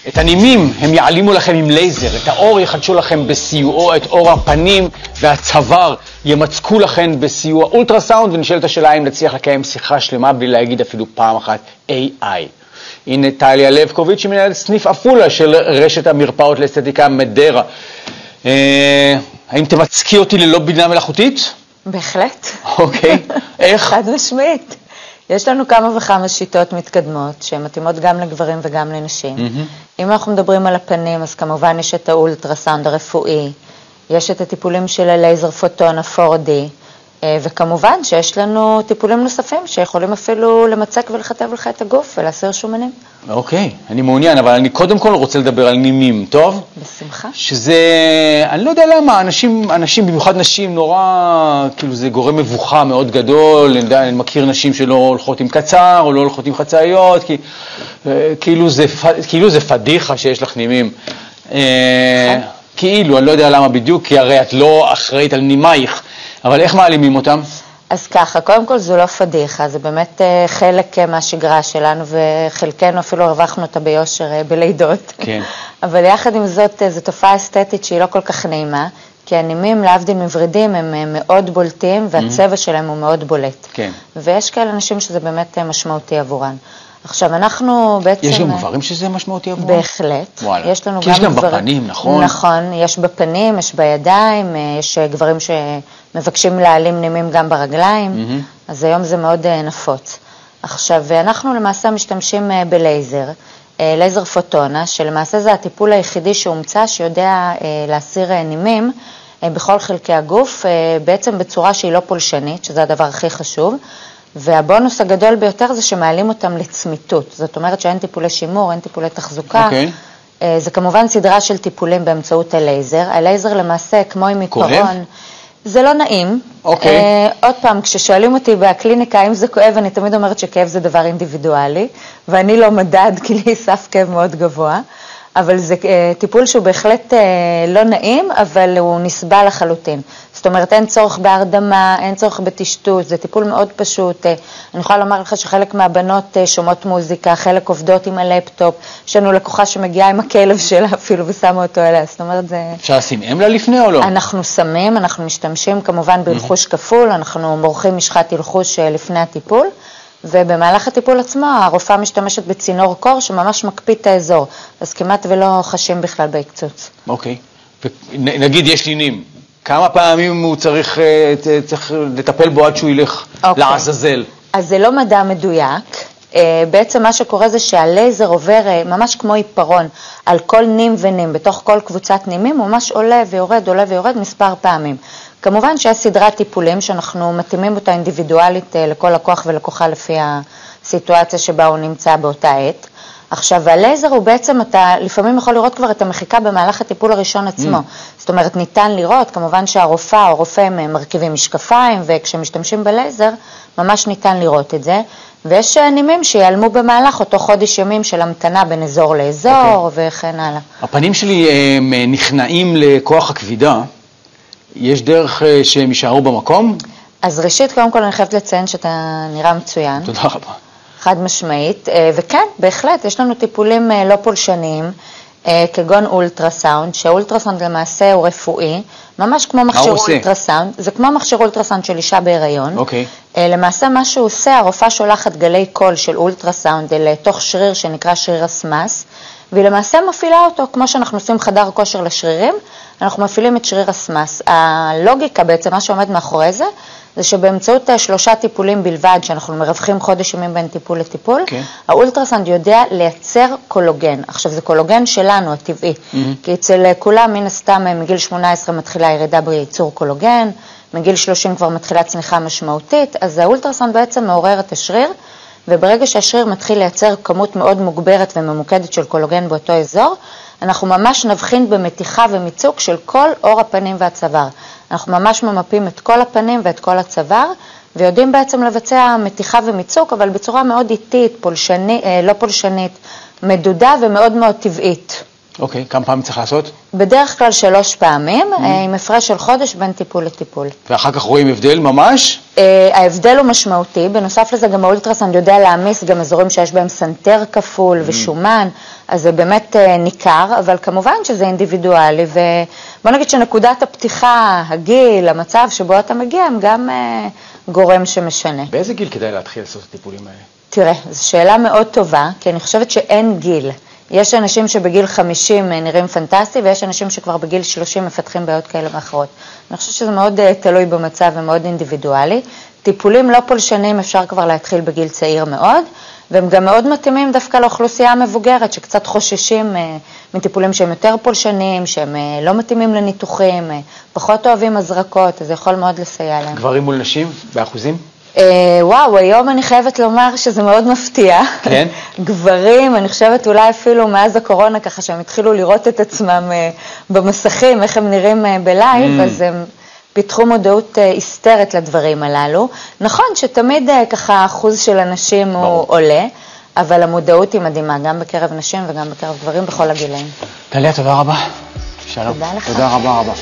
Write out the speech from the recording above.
את הנימים הם יעלימו לכם עם לייזר, את האור יחדשו לכם בסיועו, את אור הפנים והצוואר ימצקו לכם בסיוע אולטרסאונד, ונשאלת השאלה אם נצליח לקיים שיחה שלמה בלי להגיד אפילו פעם אחת AI. הנה טליה לבקוביץ' היא מנהלת סניף אפולה של רשת המרפאות לאסתטיקה מדרה. האם תמצקי אותי ללא בינה מלאכותית? בהחלט. אוקיי, איך? חד משמעית. יש לנו כמה וכמה שיטות מתקדמות שמתאימות גם לגברים וגם לנשים. אם אנחנו מדברים על הפנים, אז כמובן יש את האולטרסאונד הרפואי, יש את הטיפולים של הלייזר פוטון ה-4D, וכמובן שיש לנו טיפולים נוספים שיכולים אפילו למצק ולכתב לך את הגוף ולהסיר שומנים. אוקיי, אני מעוניין, אבל אני קודם כל רוצה לדבר על נימים, טוב? בשמחה. שזה, אני לא יודע למה, אנשים, במיוחד נשים, נורא, כאילו זה גורם מבוכה מאוד גדול, אני מכיר נשים שלא הולכות עם קצר או לא הולכות עם חצאיות, כאילו זה פדיחה שיש לך נימים. כאילו, אני לא יודע למה בדיוק, כי הרי את לא אחראית על נימייך, אבל איך מעלימים אותם? אז ככה, קודם כל זו לא פדיחה, זה באמת חלק מהשגרה שלנו, וחלקנו אפילו הרווחנו אותה ביושר בלידות. כן. אבל יחד עם זאת, זו תופעה אסתטית שהיא לא כל כך נעימה, כי הנימים להבדיל מברידים הם מאוד בולטים, והצבע שלהם הוא מאוד בולט. כן. ויש כאלה אנשים שזה באמת משמעותי עבורן. עכשיו, אנחנו בעצם... יש גם גברים שזה משמעותי עבורם? בהחלט. וואלה. יש לנו כי יש גם בפנים, נכון? נכון, יש בפנים, יש בידיים, יש גברים שמבקשים להעלים נימים גם ברגליים, אז היום זה מאוד נפוץ. עכשיו, אנחנו למעשה משתמשים בלייזר, לייזר פוטונה, שלמעשה זה הטיפול היחידי שהומצא, שיודע להסיר נימים בכל חלקי הגוף, בעצם בצורה שהיא לא פולשנית, שזה הדבר הכי חשוב, והבונוס הגדול ביותר זה שמעלים אותם לצמיתות. זאת אומרת שאין טיפולי שימור, אין טיפולי תחזוקה. זה כמובן סדרה של טיפולים באמצעות הלייזר. הלייזר למעשה, כמו עם עיפרון, זה לא נעים. עוד פעם, כששואלים אותי בקליניקה אם זה כואב, אני תמיד אומרת שכאב זה דבר אינדיבידואלי, ואני לא מדד, כי לי סף כאב מאוד גבוה. אבל זה טיפול שהוא בהחלט לא נעים, אבל הוא נסבל לחלוטין. זאת אומרת, אין צורך בהרדמה, אין צורך בתשטוט, זה טיפול מאוד פשוט. אני יכולה לומר לך שחלק מהבנות שומעות מוזיקה, חלק עובדות עם הלפטופ, יש לנו לקוחה שמגיעה עם הכלב שלה אפילו ושמה אותו אליה, זאת אומרת זה... אפשר לשים אמלה לפני או לא? אנחנו שמים, אנחנו משתמשים כמובן בלחוש כפול, אנחנו מורחים משחת הלחוש לפני הטיפול, ובמהלך הטיפול עצמו הרופאה משתמשת בצינור קור שממש מקפיד את האזור, אז כמעט ולא חשים בכלל בהקצוץ. אוקיי, ונגיד יש נינים, כמה פעמים הוא צריך לטפל בו עד שהוא ילך לעזאזל? אז זה לא מדע מדויק, בעצם מה שקורה זה שהלייזר עובר ממש כמו עיפרון על כל נים ונים, בתוך כל קבוצת נימים הוא ממש עולה ויורד מספר פעמים. כמובן שיש סדרת טיפולים שאנחנו מתאימים אותה אינדיבידואלית לכל לקוח ולקוחה לפי הסיטואציה שבה הוא נמצא באותה עת. עכשיו, הלייזר הוא בעצם, אתה לפעמים יכול לראות כבר את המחיקה במהלך הטיפול הראשון עצמו. זאת אומרת, ניתן לראות, כמובן שהרופאה או רופא מרכיבים משקפיים, וכשמשתמשים בלייזר, ממש ניתן לראות את זה. ויש נימים שיעלמו במהלך אותו חודש ימים של המתנה בין אזור לאזור, וכן הלאה. הפנים שלי נכנעים לכוח הכבידה. יש דרך שהם יישארו במקום? אז ראשית, קודם כל אני חייבת לציין שאתה נראה מצוין. תודה רבה. חד משמעית, וכן, בהחלט, יש לנו טיפולים לא פולשניים, כגון אולטרסאונד, שהאולטרסאונד למעשה הוא רפואי, ממש כמו מכשיר אולטרסאונד, זה כמו מכשיר אולטרסאונד של אישה בהיריון. למעשה מה שהוא עושה, הרופאה שולחת גלי קול של אולטרסאונד לתוך שריר שנקרא שריר הסמס, והיא למעשה מפעילה אותו, כמו שאנחנו עושים חדר כושר לשרירים, אנחנו מפעילים את שריר הסמס. הלוגיקה בעצם, מה שעומד מאחורי זה, זה שבאמצעות 3 טיפולים בלבד, שאנחנו מרווחים חודש ימים בין טיפול לטיפול, האולטרסאונד יודע לייצר קולוגן. עכשיו, זה קולוגן שלנו, הטבעי, כי אצל כולם, מן הסתם, מגיל 18 מתחילה ירידה בייצור קולוגן, מגיל 30 כבר מתחילה צניחה משמעותית, אז האולטרסאונד בעצם מעורר את השריר, וברגע שהשריר מתחיל לייצר כמות מאוד מוגברת וממוקדת של קולוגן באותו אזור, אנחנו ממש נבחין במתיחה ומיצוק של כל אור הפנים והצוואר. אנחנו ממש ממפים את כל הפנים ואת כל הצוואר, ויודעים בעצם לבצע מתיחה ומיצוק, אבל בצורה מאוד איטית, לא פולשנית, מדודה ומאוד מאוד טבעית. אוקיי, כמה פעמים צריך לעשות? בדרך כלל 3 פעמים, עם הפרש של חודש בין טיפול לטיפול. ואחר כך רואים הבדל ממש? ההבדל הוא משמעותי, בנוסף לזה גם האולטרסאונד יודע להעמיס גם אזורים שיש בהם סנטר כפול ושומן, אז זה באמת ניכר, אבל כמובן שזה אינדיבידואלי, ובוא נגיד שנקודת הפתיחה, הגיל, המצב שבו אתה מגיע, הם גם גורם שמשנה. באיזה גיל כדאי להתחיל לעשות את הטיפולים האלה? תראה, זו שאלה מאוד טובה, כי אני חושבת שאין גיל. יש אנשים שבגיל 50 נראים פנטסטי, ויש אנשים שכבר בגיל 30 מפתחים בעיות כאלה ואחרות. אני חושבת שזה מאוד תלוי במצב ומאוד אינדיבידואלי. טיפולים לא פולשניים אפשר כבר להתחיל בגיל צעיר מאוד, והם גם מאוד מתאימים דווקא לאוכלוסייה המבוגרת, שקצת חוששים מטיפולים שהם יותר פולשניים, שהם לא מתאימים לניתוחים, פחות אוהבים הזרקות, אז זה יכול מאוד לסייע להם. גברים מול נשים, באחוזים? וואו, היום אני חייבת לומר שזה מאוד מפתיע. כן? גברים, אני חושבת אולי אפילו מאז הקורונה, ככה שהם התחילו לראות את עצמם במסכים, איך הם נראים בלייב, אז הם פיתחו מודעות היסטרית לדברים הללו. נכון שתמיד ככה האחוז של אנשים הוא עולה, אבל המודעות היא מדהימה, גם בקרב נשים וגם בקרב גברים בכל הגילאים. טליה, תודה רבה. שלום. תודה לך. תודה רבה רבה.